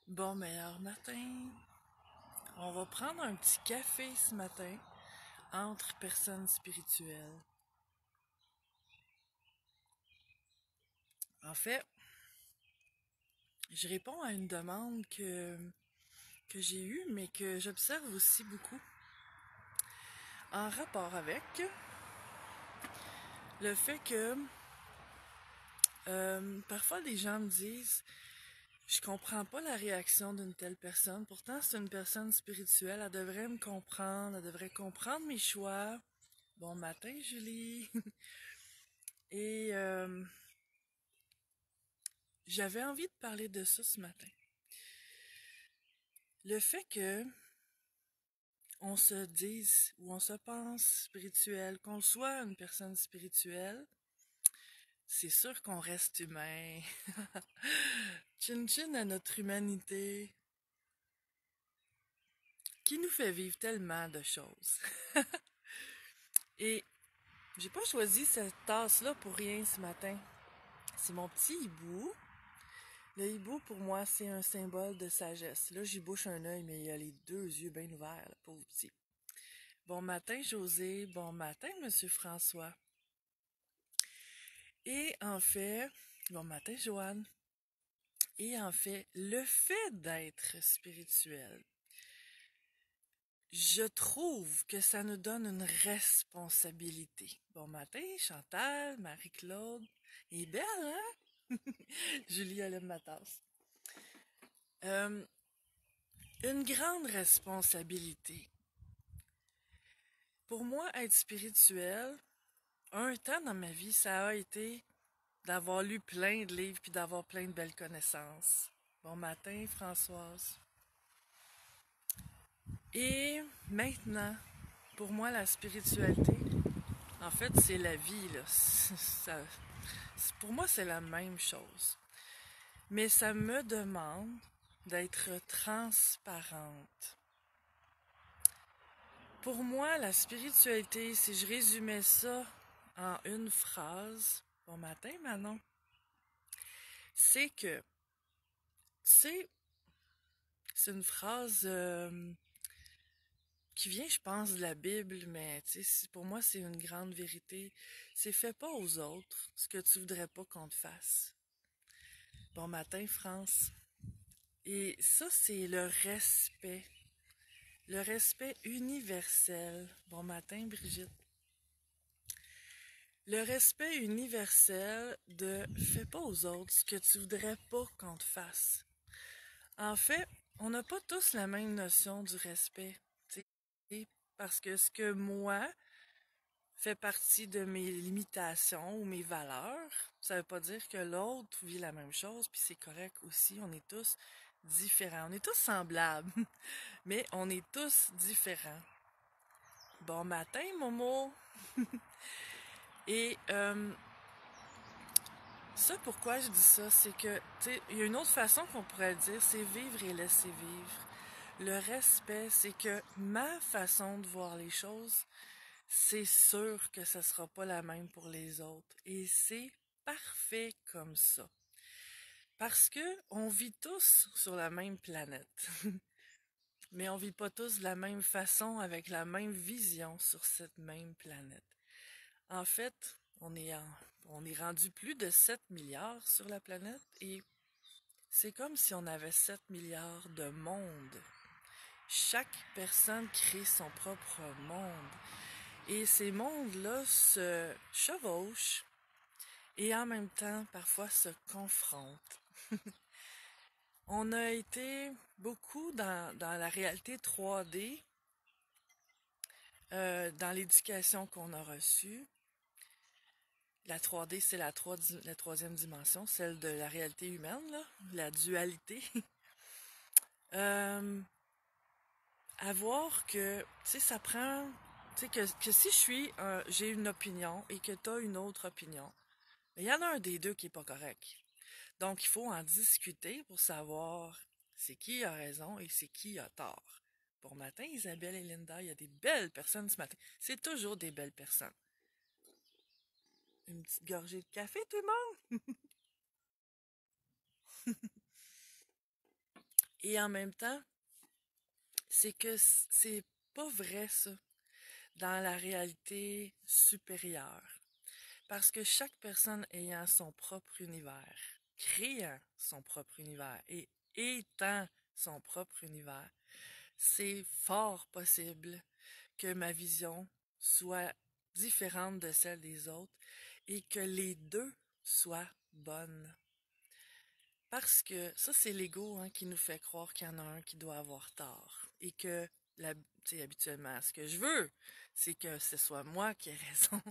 Bon, meilleur matin. On va prendre un petit café ce matin entre personnes spirituelles. En fait, je réponds à une demande que j'ai eue, mais que j'observe aussi beaucoup en rapport avec le fait que parfois les gens me disent je comprends pas la réaction d'une telle personne. Pourtant, c'est une personne spirituelle. Elle devrait me comprendre. Elle devrait comprendre mes choix. Bon matin, Julie. Et j'avais envie de parler de ça ce matin. Le fait que on se dise ou on se pense spirituel, qu'on soit une personne spirituelle, c'est sûr qu'on reste humain. Chin chin à notre humanité qui nous fait vivre tellement de choses. Et j'ai pas choisi cette tasse-là pour rien ce matin. C'est mon petit hibou. Le hibou, pour moi, c'est un symbole de sagesse. Là, j'y bouche un œil, mais il a les deux yeux bien ouverts, le pauvre petit. Bon matin, José. Bon matin, Monsieur François. Et en fait, bon matin, Joanne. Et en fait, le fait d'être spirituel, je trouve que ça nous donne une responsabilité. Bon matin, Chantal, Marie-Claude. Et belle, hein? Julie, elle aime ma tasse. Euh, une grande responsabilité. Pour moi, être spirituel, un temps dans ma vie, ça a été d'avoir lu plein de livres puis d'avoir plein de belles connaissances. Bon matin, Françoise. Et maintenant, pour moi, la spiritualité, en fait, c'est la vie, là. Pour moi, c'est la même chose. Mais ça me demande d'être transparente. Pour moi, la spiritualité, si je résumais ça en une phrase, bon matin, Manon, c'est que, c'est une phrase qui vient, je pense, de la Bible, mais pour moi, c'est une grande vérité. C'est fais pas aux autres ce que tu voudrais pas qu'on te fasse. Bon matin, France. Et ça, c'est le respect. Le respect universel. Bon matin, Brigitte. Le respect universel de fais pas aux autres ce que tu voudrais pas qu'on te fasse. En fait, on n'a pas tous la même notion du respect. Parce que ce que moi fait partie de mes limitations ou mes valeurs, ça veut pas dire que l'autre vit la même chose, puis c'est correct aussi. On est tous différents. On est tous semblables, mais on est tous différents. Bon matin, Momo! Et ça, pourquoi je dis ça, c'est que, tu sais, il y a une autre façon qu'on pourrait le dire, c'est vivre et laisser vivre. Le respect, c'est que ma façon de voir les choses, c'est sûr que ce sera pas la même pour les autres. Et c'est parfait comme ça. Parce que on vit tous sur la même planète. Mais on vit pas tous de la même façon avec la même vision sur cette même planète. En fait, on est rendu plus de 7 milliards sur la planète et c'est comme si on avait 7 milliards de mondes. Chaque personne crée son propre monde. Et ces mondes-là se chevauchent et en même temps, parfois, se confrontent. On a été beaucoup dans la réalité 3D, dans l'éducation qu'on a reçue. La 3D, c'est la troisième dimension, celle de la réalité humaine, là, la dualité. euh, à voir que, tu sais, ça prend, tu sais, que si j'ai une opinion et que tu as une autre opinion, il y en a un des deux qui est pas correct. Donc, il faut en discuter pour savoir c'est qui a raison et c'est qui a tort. Bon matin, Isabelle et Linda, il y a des belles personnes ce matin. C'est toujours des belles personnes. Une petite gorgée de café, tout le monde? Et en même temps, c'est que c'est pas vrai ça dans la réalité supérieure. Parce que chaque personne ayant son propre univers, créant son propre univers et étant son propre univers, c'est fort possible que ma vision soit différente de celle des autres et que les deux soient bonnes. Parce que ça, c'est l'ego qui nous fait croire qu'il y en a un qui doit avoir tort. Et que, habituellement, ce que je veux, c'est que ce soit moi qui ai raison.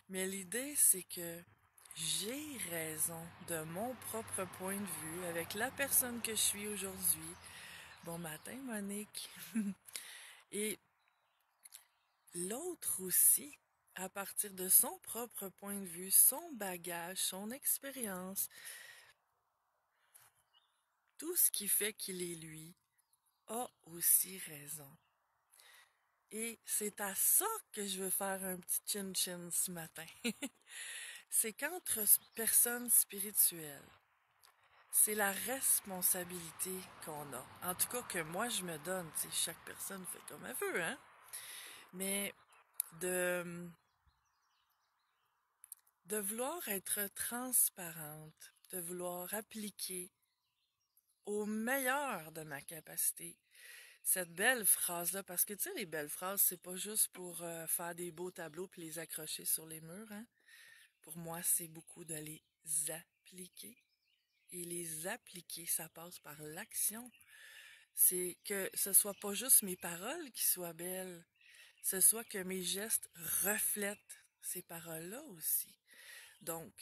Mais l'idée, c'est que j'ai raison de mon propre point de vue avec la personne que je suis aujourd'hui. Bon matin, Monique. Et l'autre aussi, à partir de son propre point de vue, son bagage, son expérience, tout ce qui fait qu'il est lui, a aussi raison. Et c'est à ça que je veux faire un petit chin-chin ce matin. C'est qu'entre personnes spirituelles, c'est la responsabilité qu'on a. En tout cas, que moi, je me donne. Tu sais, chaque personne fait comme elle veut, hein? Mais de, de vouloir être transparente, de vouloir appliquer au meilleur de ma capacité cette belle phrase-là, parce que tu sais, les belles phrases, c'est pas juste pour faire des beaux tableaux puis les accrocher sur les murs, hein. Pour moi, c'est beaucoup de les appliquer. Et les appliquer, ça passe par l'action. C'est que ce soit pas juste mes paroles qui soient belles, ce soit que mes gestes reflètent ces paroles-là aussi. Donc,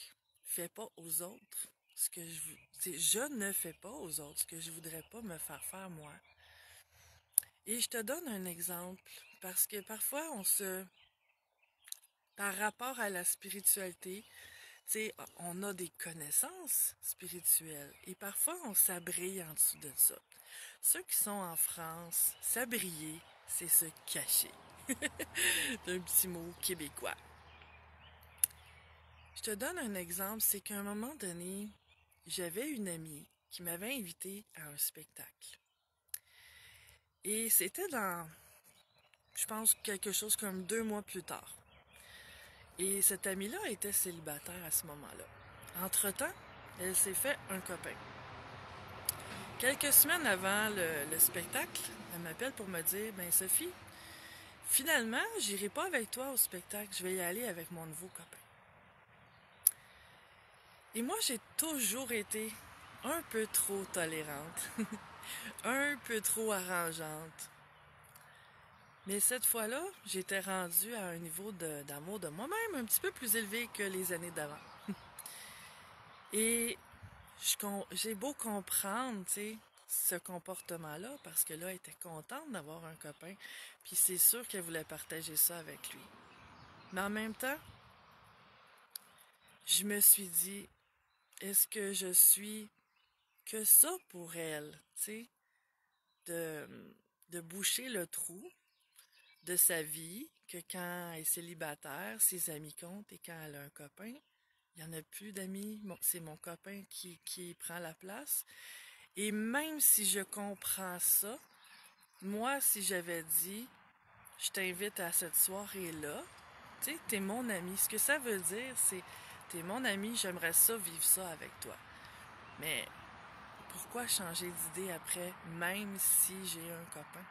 fais pas aux autres ce que je ne fais pas aux autres ce que je voudrais pas me faire faire moi. Et je te donne un exemple, parce que parfois par rapport à la spiritualité, tu sais, on a des connaissances spirituelles et parfois on s'abrille en dessous de ça. Ceux qui sont en France, s'abriller, c'est se cacher. C'est un petit mot québécois. Je te donne un exemple, c'est qu'à un moment donné, j'avais une amie qui m'avait invité à un spectacle. Et c'était je pense, quelque chose comme 2 mois plus tard. Et cette amie-là était célibataire à ce moment-là. Entre-temps, elle s'est fait un copain. Quelques semaines avant le spectacle, elle m'appelle pour me dire, ben Sophie, finalement, j'irai pas avec toi au spectacle, je vais y aller avec mon nouveau copain. Et moi, j'ai toujours été un peu trop tolérante, un peu trop arrangeante. Mais cette fois-là, j'étais rendue à un niveau d'amour de moi-même un petit peu plus élevé que les années d'avant. Et j'ai beau comprendre, tu sais, ce comportement-là, parce que là, elle était contente d'avoir un copain, puis c'est sûr qu'elle voulait partager ça avec lui. Mais en même temps, je me suis dit, est-ce que je suis que ça pour elle, tu sais, de, de boucher le trou de sa vie, que quand elle est célibataire, ses amis comptent, et quand elle a un copain, il n'y en a plus d'amis, c'est mon copain qui prend la place. Et même si je comprends ça, moi, si j'avais dit, je t'invite à cette soirée-là, tu sais, t'es mon ami. Ce que ça veut dire, c'est, t'es mon ami, j'aimerais ça vivre ça avec toi. Mais pourquoi changer d'idée après, même si j'ai un copain?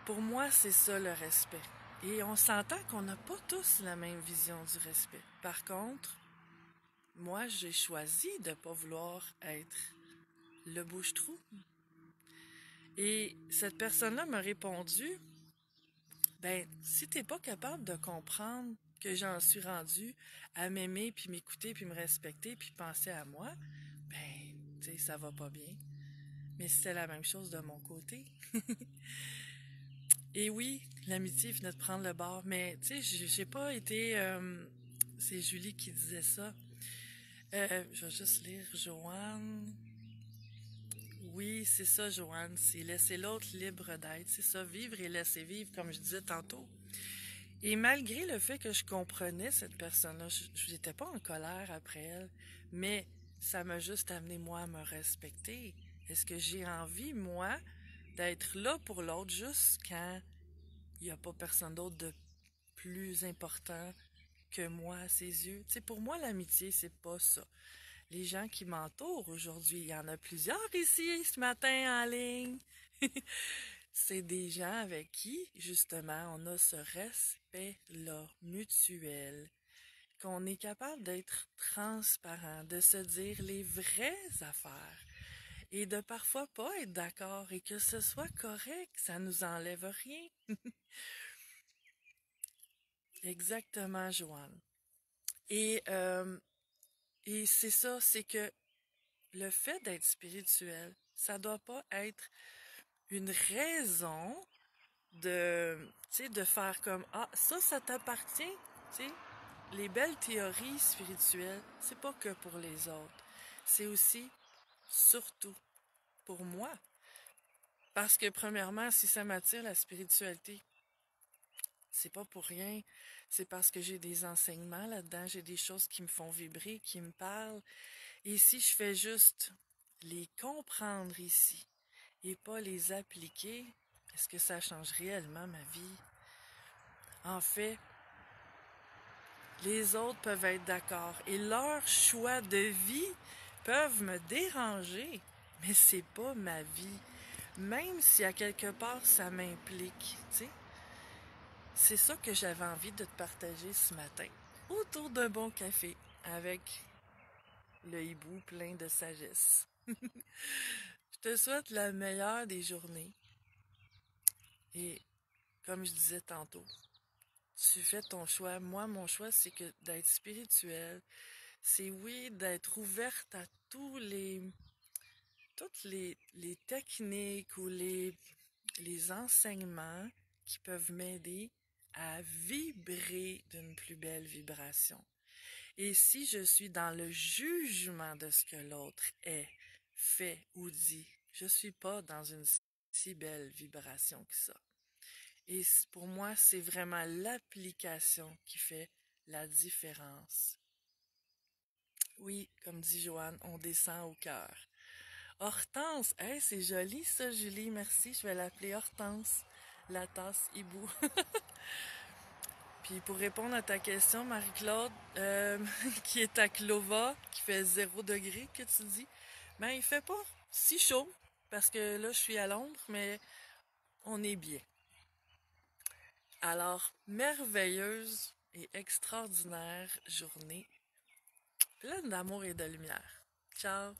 Pour moi, c'est ça le respect. Et on s'entend qu'on n'a pas tous la même vision du respect. Par contre, moi, j'ai choisi de ne pas vouloir être le bouche-trou. Et cette personne-là m'a répondu, ben, si t'es pas capable de comprendre que j'en suis rendu à m'aimer, puis m'écouter, puis me respecter, puis penser à moi, ben, tu sais, ça va pas bien. Mais c'est la même chose de mon côté. Et oui, l'amitié venait de prendre le bord, mais tu sais, j'ai pas été... c'est Julie qui disait ça. Je vais juste lire Joanne. Oui, c'est ça, Joanne. C'est laisser l'autre libre d'être. C'est ça, vivre et laisser vivre, comme je disais tantôt. Et malgré le fait que je comprenais cette personne-là, je n'étais pas en colère après elle, mais ça m'a juste amené, moi, à me respecter Est-ce que j'ai envie, moi, d'être là pour l'autre juste quand il n'y a pas personne d'autre de plus important que moi à ses yeux? Tu sais, pour moi, l'amitié, c'est pas ça. Les gens qui m'entourent aujourd'hui, il y en a plusieurs ici ce matin en ligne. C'est des gens avec qui, justement, on a ce respect-là mutuel, qu'on est capable d'être transparent, de se dire les vraies affaires et de parfois pas être d'accord et que ce soit correct, ça nous enlève rien. Exactement, Joanne. Et, euh, et c'est ça, c'est que le fait d'être spirituel, ça doit pas être une raison tu sais, de faire comme, ah, ça t'appartient, tu sais. Les belles théories spirituelles, c'est pas que pour les autres. C'est aussi, surtout, pour moi. Parce que, premièrement, si ça m'attire la spiritualité, c'est pas pour rien. C'est parce que j'ai des enseignements là-dedans, j'ai des choses qui me font vibrer, qui me parlent. Et si je fais juste les comprendre ici et pas les appliquer, est-ce que ça change réellement ma vie? En fait, les autres peuvent être d'accord et leurs choix de vie peuvent me déranger, mais c'est pas ma vie. Même si à quelque part ça m'implique, tu sais. C'est ça que j'avais envie de te partager ce matin. Autour d'un bon café avec le hibou plein de sagesse. Je te souhaite la meilleure des journées. Et comme je disais tantôt, tu fais ton choix. Moi, mon choix, c'est que d'être spirituel, c'est oui, d'être ouverte à toutes les techniques ou les enseignements qui peuvent m'aider à vibrer d'une plus belle vibration. Et si je suis dans le jugement de ce que l'autre est, fait ou dit, je suis pas dans une si belle vibration que ça. Et pour moi, c'est vraiment l'application qui fait la différence. Oui, comme dit Joanne, on descend au cœur. Hortense, hey, c'est joli ça, Julie, merci. Je vais l'appeler Hortense, la tasse hibou. Puis pour répondre à ta question, Marie-Claude, qui est à Clova, qui fait 0 degré, que tu dis, ben il fait pas si chaud, parce que là je suis à Londres, mais on est bien. Alors, merveilleuse et extraordinaire journée, pleine d'amour et de lumière. Ciao!